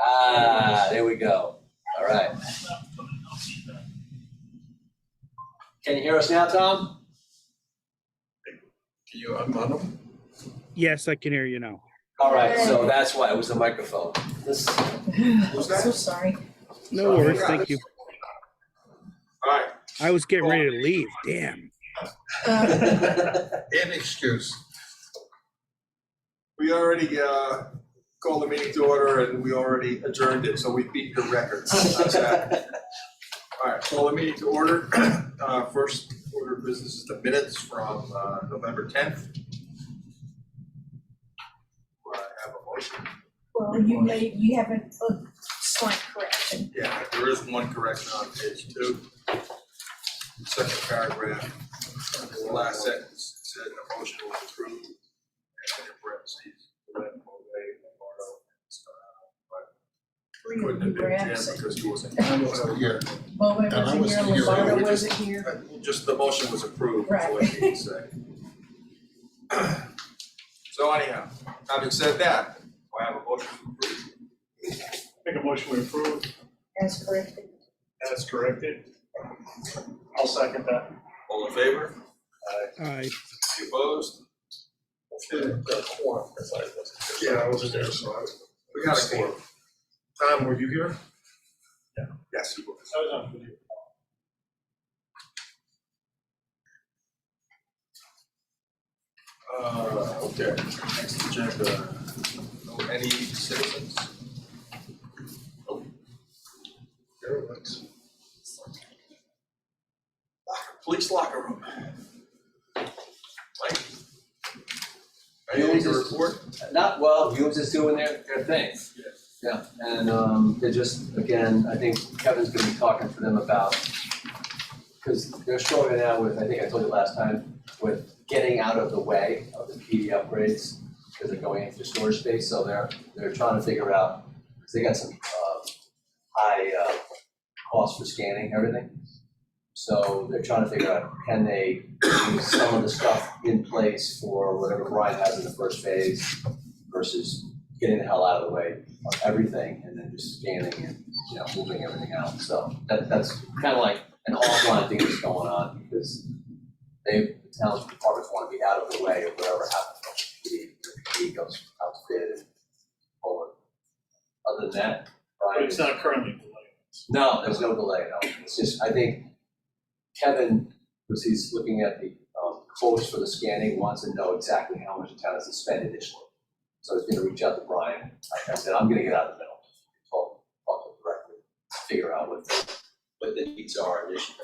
Ah, there we go. All right. Can you hear us now, Tom? Can you unmute them? Yes, I can hear you now. All right, so that's why it was the microphone. Who's So that? sorry. No worries, thank you. All right, I was getting ready to leave. Damn. an excuse. We already called the meeting to order and we already adjourned it, so we beat your record. How's that? All right, call the meeting to order. First order of business is the minutes from November 10th. Do I have a motion? Well, you have a slight correction. Yeah, there is one correction on page 2. Second paragraph, the last sentence said the motion was approved. And in parentheses, Glenn, Mulvey, Lombardo, but Three of couldn't you have were been Tim absent. because he wasn't. I wasn't here. Bowen And I wasn't here, wasn't here. Lombardo We're wasn't just- here. Just the motion was approved, that's all I need to say. So anyhow, having said that, do I have a motion to approve? Make a motion to approve As corrected. as corrected. I'll second that. All in favor? Aye. Any opposed? Yeah, I wasn't there, so I was. We got a quorum. Tom, were you here? Yes, you will. I was on video. Okay, next agenda, any citizens? There it was. Police locker room. Mike? You Anything to just- report? Not, well, Humes is doing their thing. Yeah, and they're just, again, I think Kevin's gonna be talking to them about, because they're struggling now with, I think I told you last time, with getting out of the way of the PD upgrades, because they're going into storage space, so they're trying to figure out, because they got some high costs for scanning everything. So they're trying to figure out, can they use some of the stuff in place for whatever Brian has in the first phase versus getting the hell out of the way of everything and then just scanning and, moving everything out. So that's kind of like an offline thing that's going on because the town's departments want to be out of the way of whatever happens. The PD goes out to bid and forward. Other than that, But Brian. it's not currently delayed. No, there's no delay, no. It's just, I think Kevin, because he's looking at the quotes for the scanning, wants to know exactly how much the town has to spend initially. So he's gonna reach out to Brian. Like I said, I'm gonna get out of the middle, talk to him directly, figure out what the needs are initially.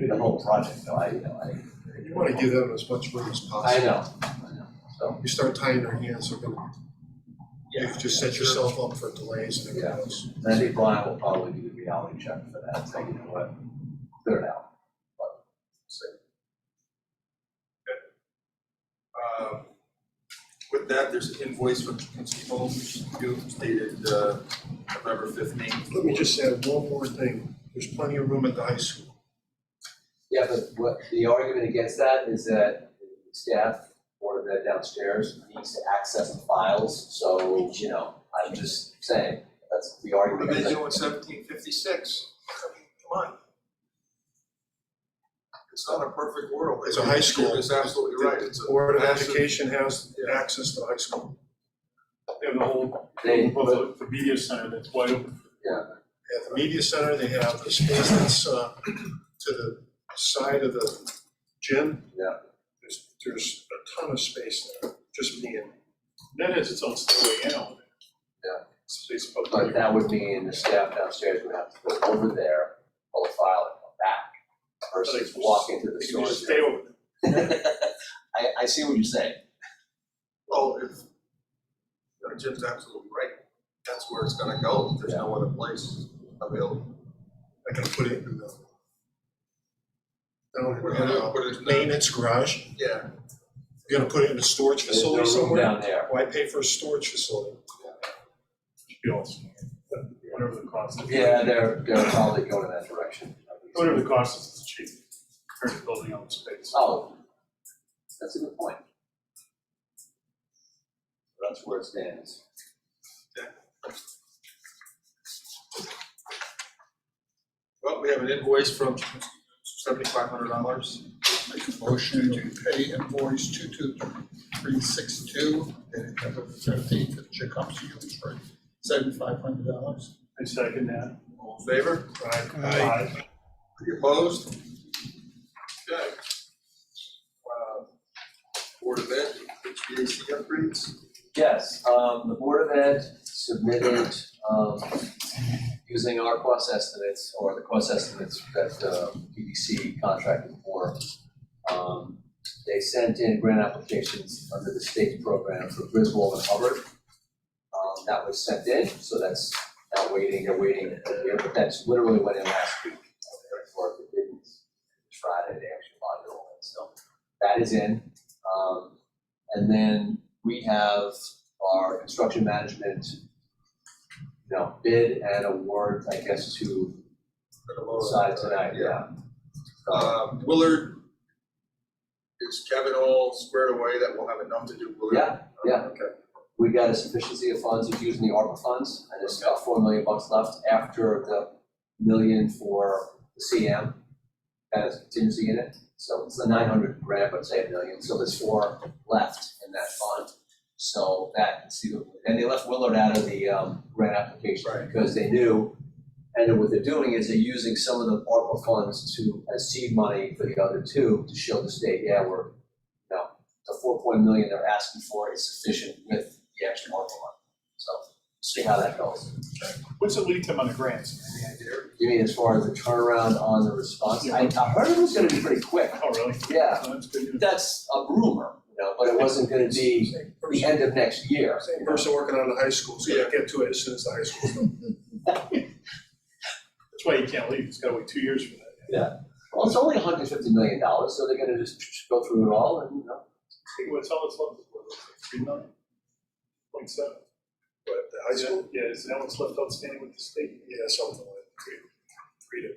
The whole project, though, You want to give them as much room as possible. I know, so. You start tying their hands, they're gonna, you just set yourself up for delays and everything Yeah. else. And I think Brian will probably do the reality check for that, say, you know what, clear it out. But, see. With that, there's an invoice from Kinsey Homes, dated November 15th. Let me just add one more thing. There's plenty of room at the high school. Yeah, but what the argument against that is that the staff or that downstairs needs to access the files, so, I'm just saying, that's the What argument. are they It's like- doing 1756? Come on. It's not a perfect world. It's a high school. It's absolutely right. It's a Board of massive- Education has Yeah. access to high school. They have the whole, They- the media center that's wide open. At the media center, they have the space that's to the side of the gym. Yeah. There's a ton of space there, just being. That has its own story animal. Yeah. So they supposed to But be. that would mean the staff downstairs would have to go over there, pull a file and come back, versus walk into the They can just storage. stay over there. I see what you're saying. Well, if, Jim's absolutely right. That's where it's gonna go. There's no other place available. I gotta put it in the. We're gonna put it in the- Maintenance garage. Yeah, You're gonna put it in a storage There's no facility room somewhere? down there. Why pay for a storage facility? Should be all- Whatever the cost is. Yeah, they're probably going in that direction. Whatever the cost is, it's cheap compared to building out the space. Oh, that's a good point. That's where it stands. Well, we have an invoice from $7,500. Make a motion to pay invoice 22362 and cover the 13th for the Tchaikovsky Hills for $7,500. I second that. All in favor? Aye. Any opposed? Okay. Board of Ed, HVAC upgrades. Yes, the Board of Ed submitted, using our cost estimates, or the cost estimates that PDC contracted for. They sent in grant applications under the state program for Griswold and Hubbard. That was sent in, so that's now waiting, they're waiting to hear, but that's literally went in last week. Or if it didn't, Friday, they actually logged it all in, so that is in. And then we have our construction management, bid and award, I guess, to decide tonight, yeah. Willard, is Kevin all squared away that we'll have enough to do Willard? Yeah. Okay. We got a sufficiency of funds, he's using the ARPA funds, and there's about $4 million left after the million for the CM. That has contingency in it, so it's a 900 grant, but say $1 million, so there's 4 left in that fund. So that conceivably, and they left Willard out of the grant application because they knew, and what they're doing is they're using some of the ARPA funds as seed money for the other 2 to show the state, the 4 million they're asking for is sufficient with the extra ARPA money. So see how that goes. What's the lead time on the grants? Any idea? You mean as far as the turnaround on the response? I heard it was gonna be pretty quick. Oh, really? Yeah, Oh, that's good news. that's a rumor, but it wasn't gonna be the end of next year. Same person working on the high school, so they get to it as soon as the high school. That's why you can't leave. It's gotta wait 2 years for that. Well, it's only $150 million, so they're gonna just go through it all and, Think what's all that's left, what, 3 million? 0.7. But the high school, Yeah, is that what's left outstanding with the state? yeah, something like 3 to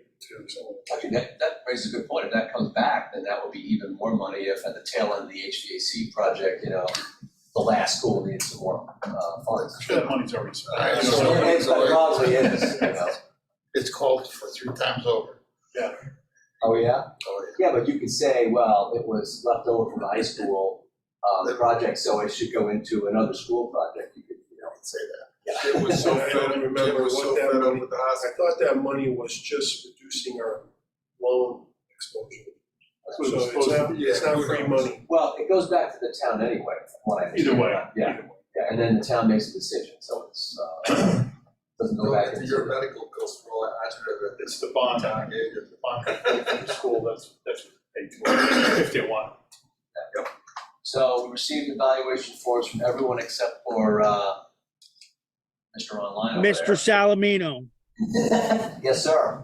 2, something. actually, that raises a good point. If that comes back, then that would be even more money if at the tail end of the HVAC project, the last school needs some more funds. I'm sure that money's already spent. All right, It so- probably is, It's called for 3 times over. Oh, yeah? Yeah, but you could say, well, it was left over from the high school project, so it should go into another school project. You could, Say that. It was so I fed don't up, remember Kim was what so that fed up money- with the I hospital. thought that money was just reducing our loan exposure. That's So what it's supposed to be. it's not free money. Well, it goes back to the town anyway, from what I understand. Either way, Yeah, either way. yeah, and then the town makes a decision, so it's, doesn't go back Into into. your medical bills for all that extra that It's the bond, town gave you. the bond for the school, that's what they pay to, if they want. So we received evaluation forms from everyone except for, Mr. Online over Mr. Salamino. there. Yes, sir.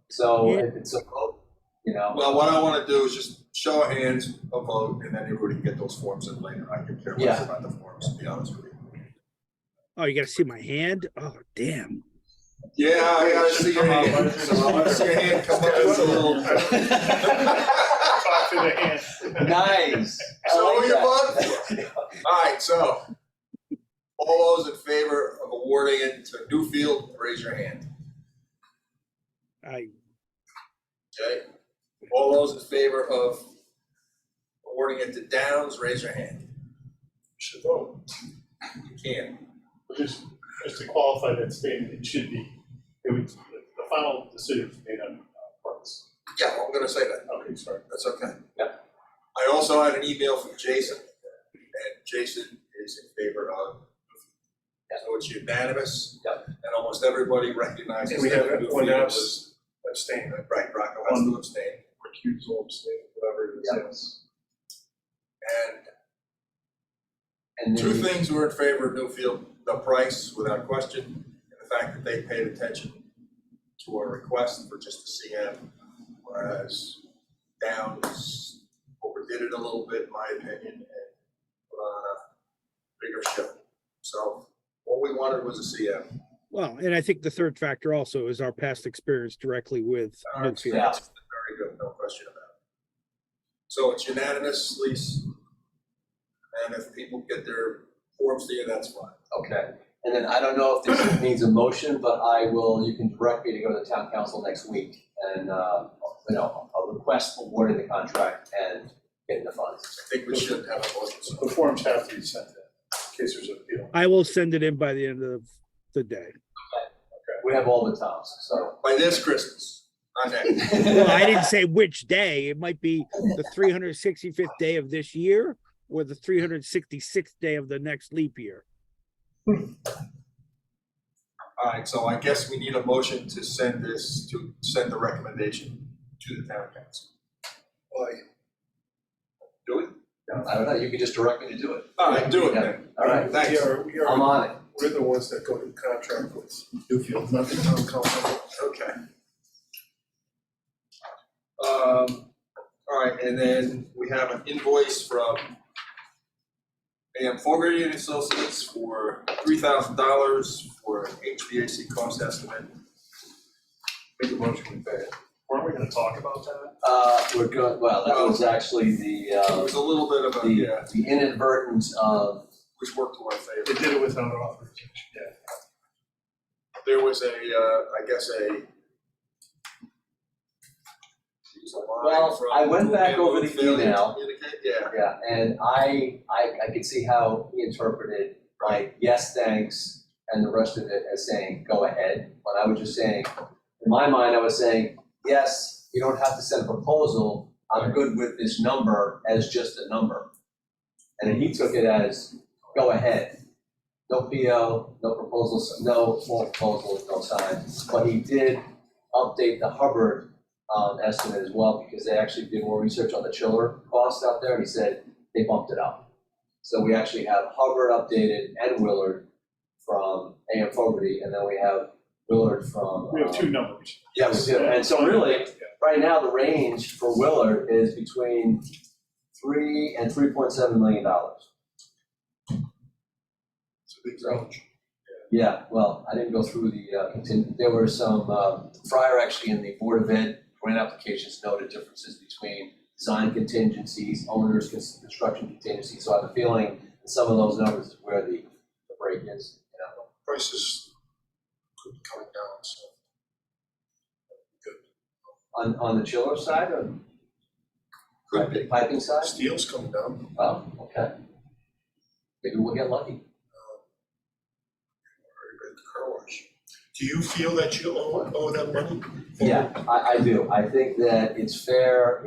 So Yeah. if it's a vote, Well, what I wanna do is just show of hands, a vote, and then everybody can get those forms in later. I could care less Yeah. about the forms, to be honest with you. Oh, you gotta see my hand? Oh, damn. Yeah, I gotta see your hand. So I wanna see your hand come up just a little. Talk to the hand. Nice. I So like you that. Alright, so, all those in favor of awarding it to Newfield, raise your hand, I, okay? All those in favor of awarding it to Downs, raise your hand. You should vote. You can. Just to qualify that statement, it should be, the final decision is made on parts. Yeah, I'm gonna say that. Okay, sorry. That's okay. Yeah. I also had an email from Jason, and Jason is in favor of. Yeah. So it's unanimous. Yeah. And almost everybody recognizes. And we have that one Newfield abs- was- Abstain. Right, Rocco has to abstain. Recusal, abstain, whatever it is, Yeah. yes. And And two then, things were in favor of Newfield, the price without question, and the fact that they paid attention to our request for just the CM, whereas Downs overdid it a little bit, in my opinion, and put on a bigger show. So what we wanted was a CM. well, and I think the third factor also is our past experience directly with Our Newfield. experience has been very good, no question about it. So it's unanimous, Lise. And if people get their forms to you, that's fine. okay. And then I don't know if this needs a motion, but you can direct me to go to the town council next week and, a request for awarding the contract and getting the funds. I think we should have a motion. The forms have to be sent in, in case there's an appeal. I will send it in by the end of the day. We have all the times, so. By this Christmas, not next. Well, I didn't say which day. It might be the 365th day of this year or the 366th day of the next leap year. All right, so I guess we need a motion to send the recommendation to the town council. Why? Do we? I don't know, you can just direct me to do it. All right, do it Yeah. then. All right, Thanks. I'm on it. We're the ones that go to contract with Newfield, not the town council. Okay. All right, and then we have an invoice from AM Fogarty and Associates for $3,000 for an HVAC cost estimate. Make a motion to pay it. Weren't we gonna talk about that? We're good, well, that was actually It the, was a little bit of a, yeah, the inadvertent of, which worked to our favor. They did it without authorization. Yeah. There was I guess a. Well, I went back over the email. Yeah, yeah, and I could see how he interpreted, like, yes, thanks, and the rest of it as saying, go ahead. But I was just saying, in my mind, I was saying, yes, you don't have to send a proposal. I'm good with this number as just a number. And then he took it as, go ahead. No PO, no proposals, no full proposal, no sign. But he did update the Hubbard estimate as well, because they actually did more research on the chiller cost out there, and he said they bumped it up. So we actually have Hubbard updated and Willard from AM Fogarty, and then we have Willard from. We have two numbers. Yeah, we do. And so really, right now, the range for Willard is between $3 and $3.7 million. it's a big range. Yeah, well, I didn't go through the, there were some, Fryer actually in the Board of Ed grant applications noted differences between design contingencies, owners, construction contingencies. So I have a feeling that some of those numbers is where the break is, you know. Prices could be coming down, so. Good. On the chiller side or Could be. piping side? Steel's coming down. Oh, okay. Maybe we'll get lucky. Very good car wash. Do you feel that you owe them money? Yeah, I do. I think that it's fair,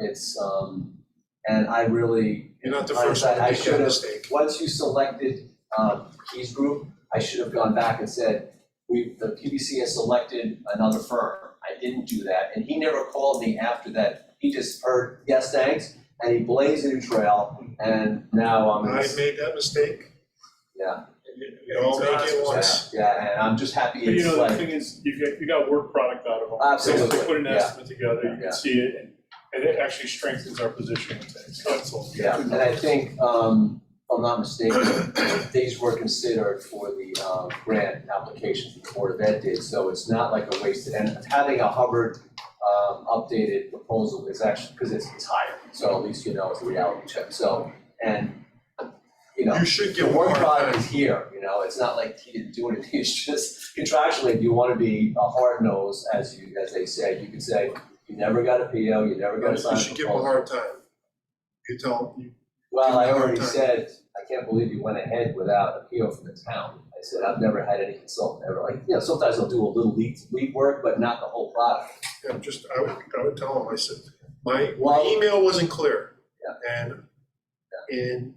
and I really, You're not the first one to I make should that have, mistake. once you selected Keys Group, I should have gone back and said, the PBC has selected another firm. I didn't do that, and he never called me after that. He just heard, yes, thanks, and he blazed a new trail, and now I'm in I this. made that mistake. Yeah, You all make it once. yeah, and I'm just happy But you it's know, the like, thing is, you got work product out of them. Absolutely, They put an yeah. estimate together, you Yeah. can see it, and it actually strengthens our position with things. That's all. yeah, and I think, if I'm not mistaken, these were considered for the grant applications the Board of Ed did, so it's not like a wasted, and having a Hubbard updated proposal is actually, because it's higher, so at least you know it's a reality check, so, and, you know, You should the give work one product is here, you know, it's not like he didn't do anything, it's just contractually, if you want to be a hard nose, as they say, you could say, you never got a PO, you never got a You signed should give them a proposal. hard time. You tell them, Well, I Give them a hard already time. said, I can't believe you went ahead without a PO from the town. I said, I've never had any consultant ever, like, you know, sometimes they'll do a little lead work, but not the whole product. yeah, I would tell them, I said, my Well- email wasn't clear. Yeah. And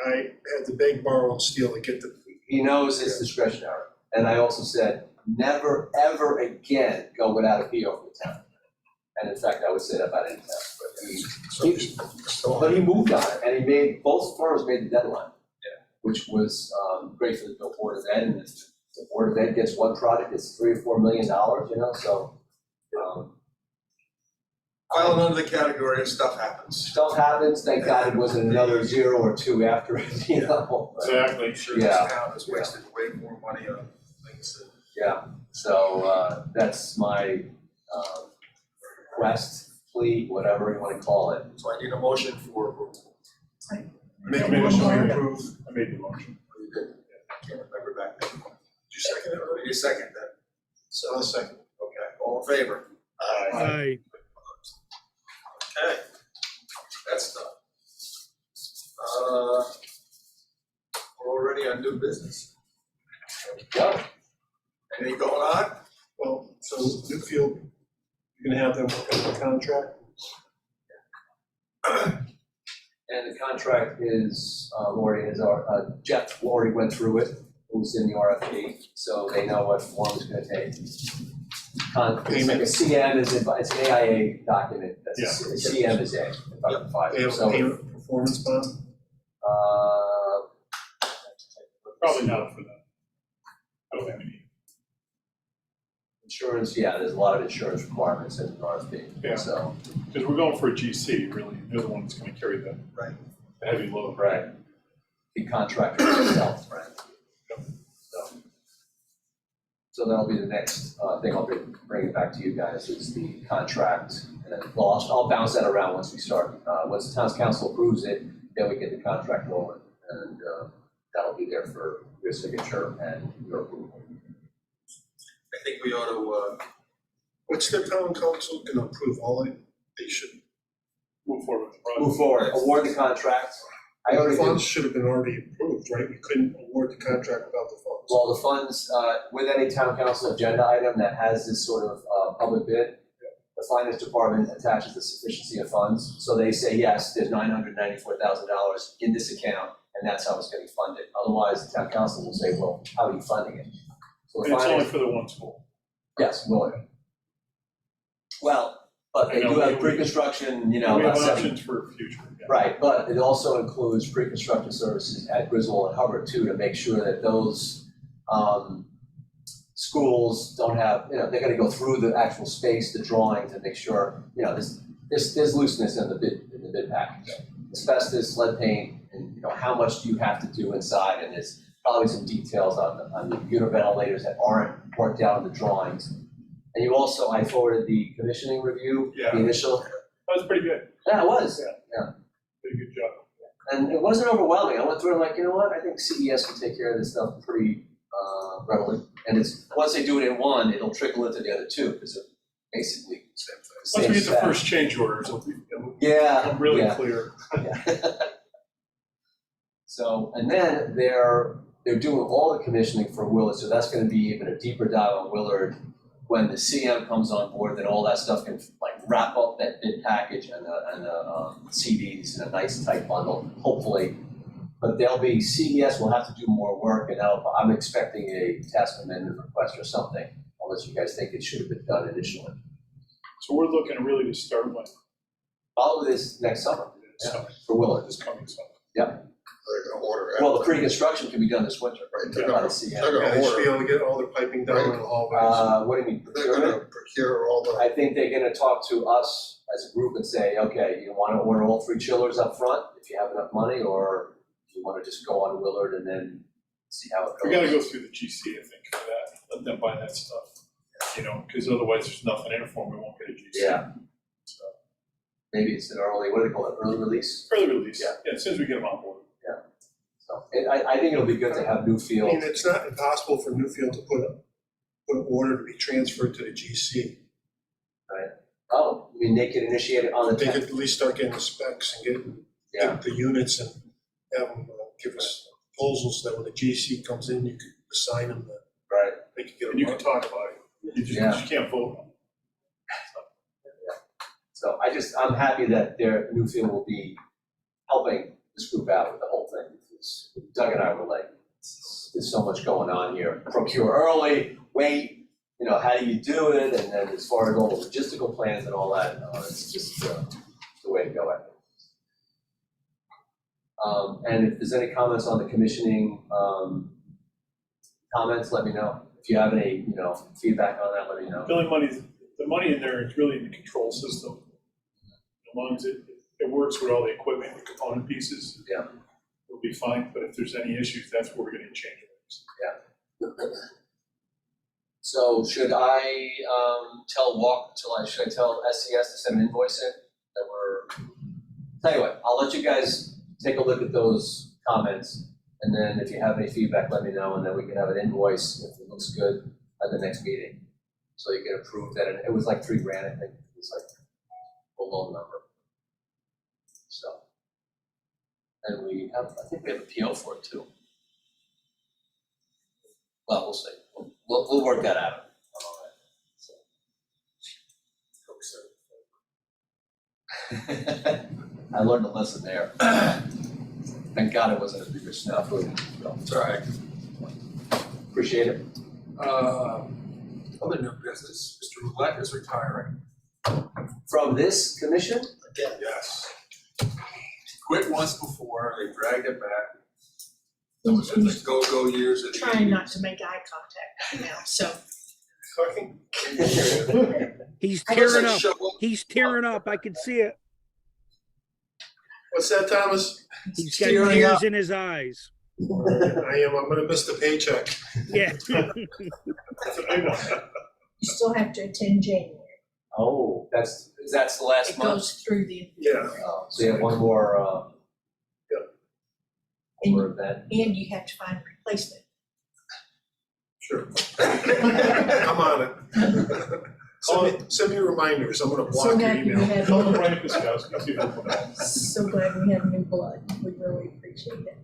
I had to beg, borrow, and steal to get the, He knows it's discretionary. And I also said, never, ever again go without a PO from the town. And in fact, I would say that about any town, but he moved on it, and he made, both firms made the deadline. Yeah. Which was, great for the Board of Ed, and if the Board of Ed gets one product, it's $3 or $4 million, you know, so, File it under the category of stuff happens. stuff happens, thank God it wasn't another 0 or 2 after it, you know. but- Exactly. I'm sure this Yeah. town has wasted way more money on things that. Yeah, so, that's my, request, plea, whatever you wanna call it. So I need a motion for approval. make a I made a motion motion to to approve. I made the motion. I can't remember back then. second it already? You second that? So I'll second. Okay, all in favor? Aye. Okay, that's done. We're already on new business. Yeah, Anything going on? Well, so Newfield, you're gonna have them work on the contract? and the contract is, Jeff already went through it, it was in the RFP, so they know what form it's gonna take. It's like a CM is, it's an AIA document, that's a CM is A, if I can find They it, have a so. payment performance bond? Probably not for them. I don't have any. Insurance, yeah, there's a lot of insurance requirements in the RFP, Yeah. so, Because we're going for a GC, really. They're the one that's gonna carry the Right. the heavy load. right. The contractor itself, right? So that'll be the next thing I'll bring it back to you guys, is the contract. And then, well, I'll bounce that around once we start. Once the town's council approves it, then we get the contract rolling. And that'll be there for your signature and your approval. I think we ought to, What's their town council gonna approve? They should. Move forward with the project. Move forward, award the contract. I The already did. funds should have been already approved, right? We couldn't award the contract without the funds. Well, the funds, with any town council agenda item that has this sort of public bid, the finance department attaches the sufficiency of funds. So they say, yes, there's $994,000 in this account, and that's how it's getting funded. Otherwise, the town council will say, well, how are you funding it? So the And it's only finance, for the one school. yes, will. Well, but they I know do have we- pre-construction, you We know, have about 70. options for future. Yeah. Right, but it also includes pre-construction services at Griswold and Hubbard too, to make sure that those schools don't have, you know, they're gonna go through the actual space, the drawings, and make sure, you know, there's looseness in the bid package. Asbestos, lead paint, and, you know, how much do you have to do inside, and there's probably some details on the unit ventilators that aren't worked out in the drawings. And you also, I forwarded the commissioning review, Yeah. the initial, That was pretty good. yeah, it was. Pretty good job. And it wasn't overwhelming. I went through and I'm like, you know what? I think CES can take care of this stuff pretty readily. And it's, once they do it in one, it'll trickle into the other two, because they're basically same thing. Once we same get the spec. first change orders, it'll Yeah, become really yeah, clear. yeah. So, and then they're doing all the commissioning for Willard, so that's gonna be even a deeper dive on Willard. When the CM comes on board, then all that stuff can like wrap up that bid package and the CDs in a nice tight bundle, hopefully. But there'll be, CES will have to do more work, and I'm expecting a task amendment request or something, unless you guys think it should have been done initially. So we're looking really to start like Follow this next summer, summer, for Willard. this coming summer. They're gonna order it. Well, the pre-construction can be done this winter. Right, Yeah. they're By gonna, the CM. they're Yeah, gonna they should be order, able to get all the piping down in the hallways. What do you mean, they're procurement? gonna procure all the, I think they're gonna talk to us as a group and say, okay, you wanna order all 3 chillers up front, if you have enough money, or if you wanna just go on Willard and then see how it goes. We gotta go through the GC, I think, for that, let them buy that stuff, you know, because otherwise there's nothing in it for them, we won't get a GC. Yeah, So, maybe it's an early, what do they call it, early release? early release, Yeah. yeah, as soon as we get them on board. So, I think it'll be good to have I mean, Newfield, it's not impossible for Newfield to put an order to be transferred to the GC. oh, I mean, they could initiate it on the They could 10th, at least start getting the specs and yeah, get the units and have them give us proposals that when the GC comes in, you could assign them, right, they could get And you them. can talk about it, you just, Yeah. you can't vote on it. so I'm happy that Newfield will be helping this group out with the whole thing, because Doug and I were like, there's so much going on here, procure early, wait, you know, how do you do it, and then as far as all the logistical plans and all that, it's just the way to go, I think. And if there's any comments on the commissioning, comments, let me know. If you have any, you know, feedback on that, let me know. The money in there is really in the control system. As long as it works with all the equipment, the component pieces. Yeah. We'll be fine, but if there's any issues, that's where we're gonna change orders. So should I should I tell SES to send an invoice in that we're, tell you what, I'll let you guys take a look at those comments, And then if you have any feedback, let me know, and then we can have an invoice if it looks good at the next meeting. So you can approve that, and it was like $3,000, I think, it was like a low number. So. And we have, I think we have a PO for it too. Well, we'll see, we'll work that out. I learned a lesson there. Thank God it wasn't a bigger snafu. It's all right. Appreciate it. Other new business, Mr. Roulette is retiring. From this commission? Again, Yes. Quit once before, they dragged it back. It And was in the he's go-go years of the trying not 80s. to make eye contact now, so. Talking. He's I tearing wasn't up. sure- He's tearing up. I can see it. What's that, Thomas? He's got Tearing tears up. in his eyes. I'm gonna miss the paycheck. Yeah. That's a big one. You still have to attend January. Oh, that's the last It month? goes through the. Yeah. Oh, so you have one more, one more event? And you have to find a replacement. Sure. I'm on it. Send me reminders, I'm gonna So block your happy we email. have, Tell them Brian Piskowski, see if he'll come out. so glad we have new blood. We really appreciate it.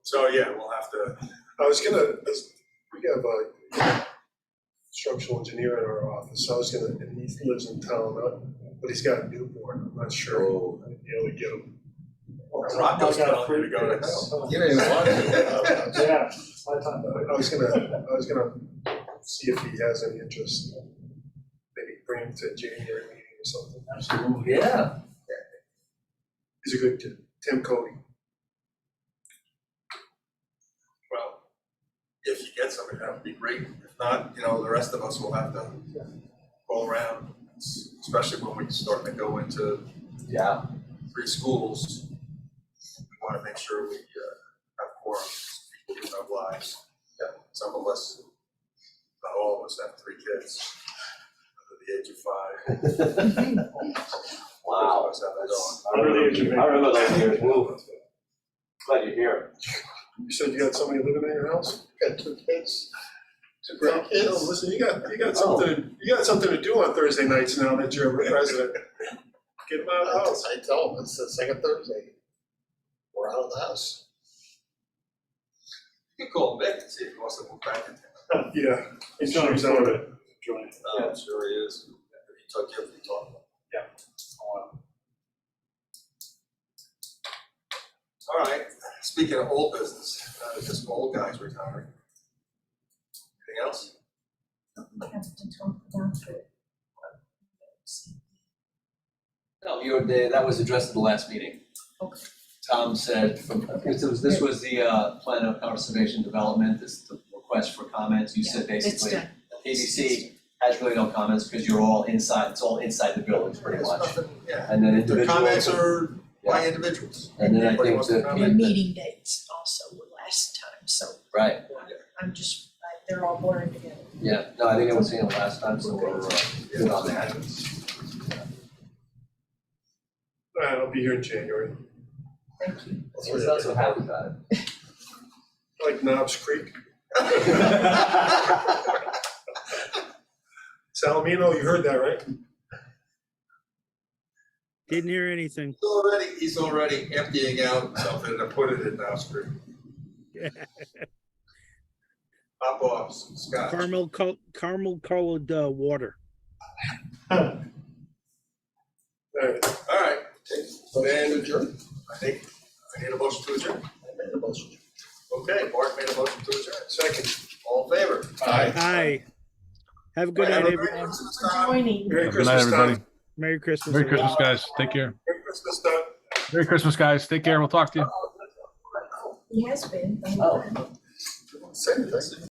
So, yeah, we'll have to, I was gonna, we have a structural engineer in our office, so I was gonna, and he lives in town, but he's got a newborn, I'm not sure Oh. I'd be able to get him. Rocco's telling me to go to hell. you don't even want to. Yeah, my time. I was gonna see if he has any interest, maybe bring him to a January meeting or something. Absolutely. Yeah. He's a good kid, Tim Cody. Well, if you get something, that would be great. If not, the rest of us will have to go around, especially when we start to go into Yeah. 3 schools. We want to make sure we have quorums, people who have lives. Some of us, not all of us, have 3 kids under the age of 5. Wow. Most of us have a dog. I remember those years, woo. Glad you're here. You said you got somebody living in your house? Got 2 kids, 2 No, grandkids. listen, you got something to do on Thursday nights now that you're a resident. Get them out of the house. I tell them, it's the second Thursday. We're out of the house. You can call Mick and see if he wants to move back in town. Yeah. He's not Sure, sure to join. I'm sure he is. If he talked. All right, speaking of old business, just old guys retiring. Anything else? We have to talk about it. No, that was addressed at the last meeting. Okay. Tom said, this was the plan of conservation development, this the request for comments. You said It's basically, done. ABC has really no comments because you're all inside, it's all inside the buildings pretty There's much. nothing, yeah. And then The individual. comments are by individuals. And then I Anybody think wants to that, comment? And meeting dates also were last time, so right, I'm just, they're all blurring together. yeah, no, I think I was saying it last time, so we're good on that. All right, I'll be here in January. Thank you. He's not so happy about it. Like Knobs Creek. Salamino, you heard that, right? Didn't hear anything. He's already emptying out something to put it in now, screen. Pop off, Scott. Caramel colored water. All right. All right, Then adjourn. I need a motion to adjourn. I made a motion. Okay, Mark made a motion to adjourn. Second. All in favor? Hi. Have a good night, Have a great everyone. Christmas For time. joining. Merry Good night, Christmas, everybody. Tom. Merry Christmas. Merry Christmas, guys. Take care. Merry Christmas, Tom. Merry Christmas, guys. Take care. We'll talk to you. He has been. Oh. Same thing.